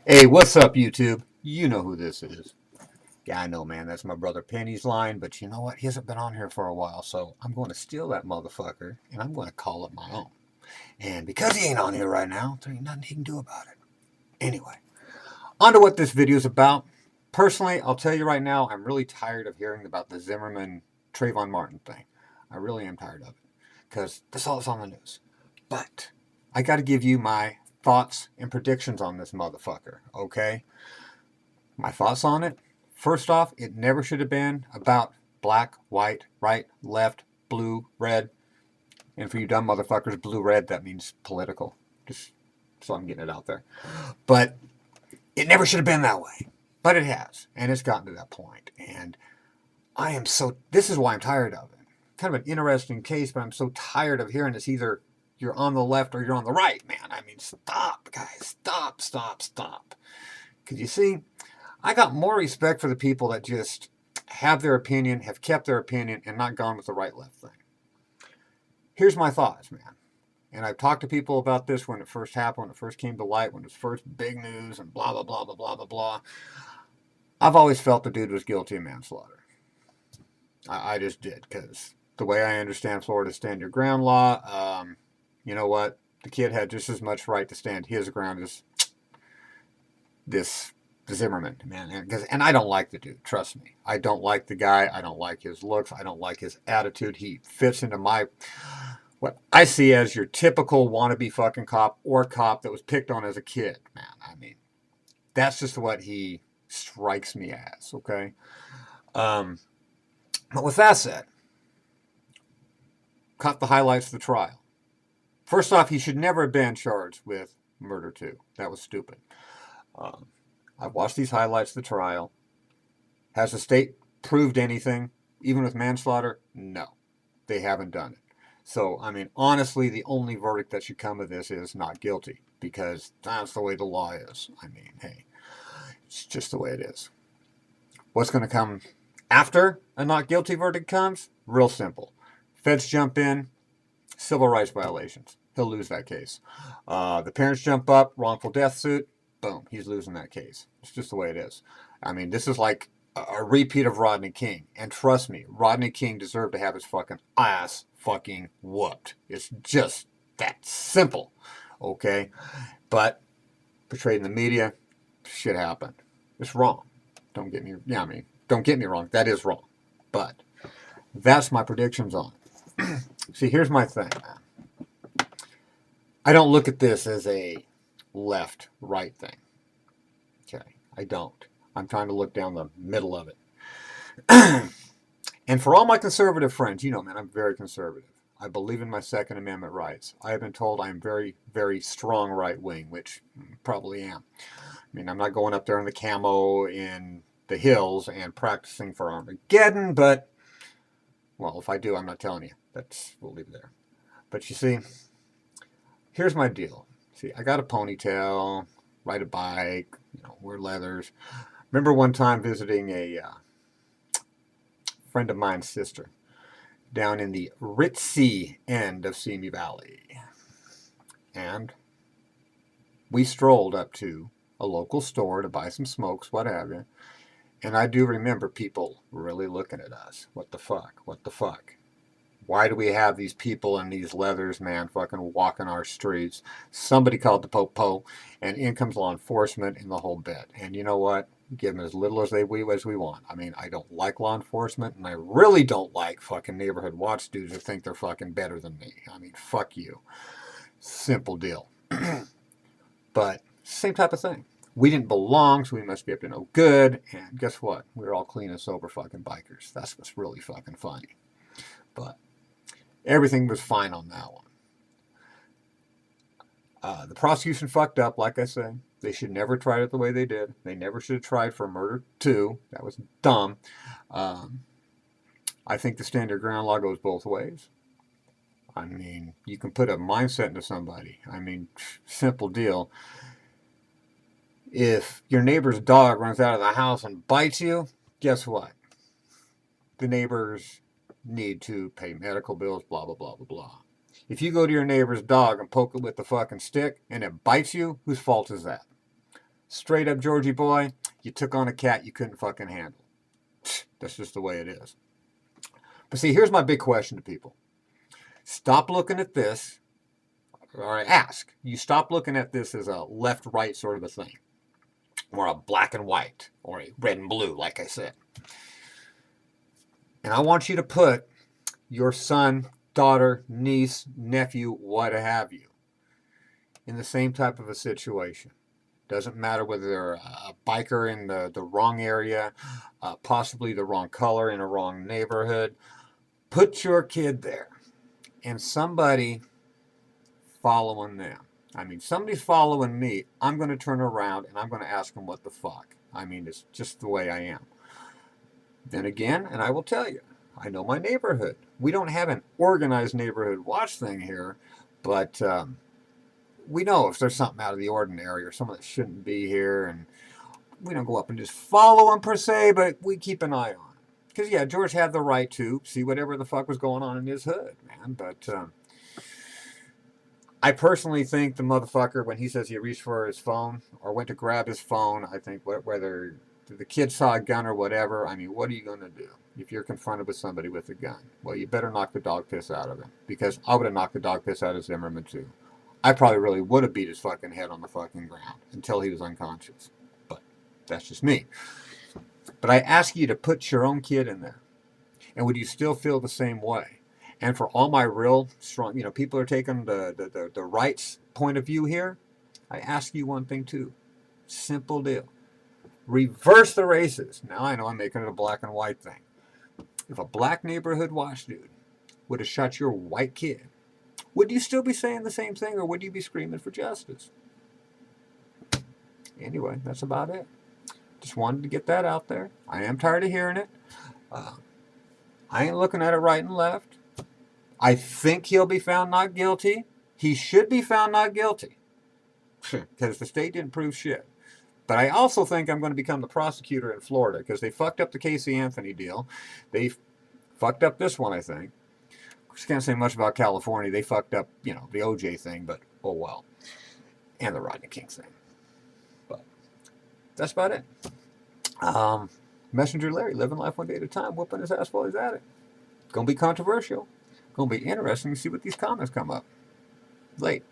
Hey, what's up, YouTube? You know who this is. Yeah, I know, man. That's my brother Penny's line, but you know what? He hasn't been on here for a while, so I'm going to steal that motherfucker and I'm going to call it my own. And because he ain't on here right now, there ain't nothing he can do about it. Anyway, on to what this video is about. Personally, I'll tell you right now, I'm really tired of hearing about the Zimmerman Trayvon Martin thing. I really am tired of it because that's all that's on the news. But I got to give you my thoughts and predictions on this motherfucker, okay? My thoughts on it? First off, it never should have been about black, white, right, left, blue, red. And for you dumb motherfuckers, blue, red, that means political. Just so I'm getting it out there. But it never should have been that way. But it has. And it's gotten to that point. And this is why I'm tired of it. Kind of an interesting case, but I'm so tired of hearing it's either you're on the left or you're on the right, man. I mean, stop, guys. Stop. Because you see, I got more respect for the people that just have their opinion, have kept their opinion, and not gone with the right left thing. Here's my thoughts, man. And I've talked to people about this when it first happened, when it first came to light, when it was first big news, and blah, blah, blah, blah, blah, blah, blah. I've always felt the dude was guilty of manslaughter. I just did, because the way I understand Florida's stand your ground law, you know what? The kid had just as much right to stand his ground as this Zimmerman, man. And I don't like the dude, trust me. I don't like the guy. I don't like his looks. I don't like his attitude. He fits into what I see as your typical wannabe fucking cop or cop that was picked on as a kid, man. I mean, that's just what he strikes me as, okay? But with that said, caught the highlights of the trial. First off, he should never have been charged with murder too. That was stupid. I've watched these highlights of the trial. Has the state proved anything, even with manslaughter? No, they haven't done it. So, I mean, honestly, the only verdict that should come of this is not guilty, because that's the way the law is. I mean, hey, it's just the way it is. What's going to come after a not guilty verdict comes? Real simple. Feds jump in, civil rights violations. He'll lose that case. The parents jump up, wrongful death suit. Boom, he's losing that case. It's just the way it is. I mean, this is like a repeat of Rodney King. And trust me, Rodney King deserved to have his fucking ass fucking whooped. It's just that simple. Okay? But portrayed in the media, shit happened. It's wrong. Don't get me wrong. That is wrong. But that's my predictions on it. See, here's my thing, man. I don't look at this as a left right thing. Okay, I don't. I'm trying to look down the middle of it. And for all my conservative friends, you know, man, I'm very conservative. I believe in my Second Amendment rights. I have been told I'm very, very strong right wing, which probably am. I mean, I'm not going up there in the camo in the hills and practicing for Armageddon, but, well, if I do, I'm not telling you. We'll leave it there. But you see, here's my deal. See, I got a ponytail, ride a bike, wear leathers. Remember one time visiting a friend of mine's sister down in the ritzy end of Simi Valley. And we strolled up to a local store to buy some smokes, what have you. And I do remember people really looking at us. What the fuck? Why do we have these people in these leathers, man, fucking walking our streets? Somebody called the po-po, and in comes law enforcement and the whole bit. And you know what? Give them as little as we want. I mean, I don't like law enforcement, and I really don't like fucking neighborhood watch dudes who think they're fucking better than me. I mean, fuck you. Simple deal. But same type of thing. We didn't belong, so we must be up to no good. And guess what? We were all clean and sober fucking bikers. That's what's really fucking funny. But everything was fine on that one. The prosecution fucked up, like I said. They should never tried it the way they did. They never should have tried for murder too. That was dumb. I think the stand your ground law goes both ways. I mean, you can put a mindset into somebody. I mean, simple deal. If your neighbor's dog runs out of the house and bites you, guess what? The neighbors need to pay medical bills, blah, blah, blah, blah, blah. If you go to your neighbor's dog and poke it with the fucking stick and it bites you, whose fault is that? straight up Georgie boy, you took on a cat you couldn't fucking handle. That's just the way it is. But see, here's my big question to people. Stop looking at this, or ask. You stop looking at this as a left-right sort of a thing, or a black and white, or a red and blue, like I said. And I want you to put your son, daughter, niece, nephew, what have you, in the same type of a situation. Doesn't matter whether they're a biker in the wrong area, possibly the wrong color in a wrong neighborhood. Put your kid there, and somebody following them. I mean, somebody's following me. I'm going to turn around and I'm going to ask them what the fuck. I mean, it's just the way I am. Then again, and I will tell you, I know my neighborhood. We don't have an organized neighborhood watch thing here, but we know if there's something out of the ordinary or someone that shouldn't be here, and we don't go up and just follow them per se, but we keep an eye on it. Because, yeah, George had the right to see whatever the fuck was going on in his hood, man, but I personally think the motherfucker, when he says he reached for his phone or went to grab his phone, I think whether the kid saw a gun or whatever, I mean, what are you going to do if you're confronted with somebody with a gun? Well, you better knock the dog piss out of him, because I would have knocked the dog piss out of Zimmerman too. I probably really would have beat his fucking head on the fucking ground until he was unconscious. But that's just me. But I ask you to put your own kid in there. And would you still feel the same way? And for all my real strong, people are taking the rights point of view here, I ask you one thing too. Simple deal. Reverse the races. Now I know I'm making it a black and white thing. If a black neighborhood watch dude would have shot your white kid, would you still be saying the same thing, or would you be screaming for justice? Anyway, that's about it. Just wanted to get that out there. I am tired of hearing it. I ain't looking at it right and left. I think he'll be found not guilty. He should be found not guilty, because the state didn't prove shit. But I also think I'm going to become the prosecutor in Florida, because they fucked up the Casey Anthony deal. They fucked up this one, I think. Just can't say much about California. They fucked up, the OJ thing, but oh well. And the Rodney King thing. But that's about it. Messenger Larry, living life one day at a time, whooping his ass while he's at it. Gonna be controversial. Gonna be interesting to see what these comments come up. Late.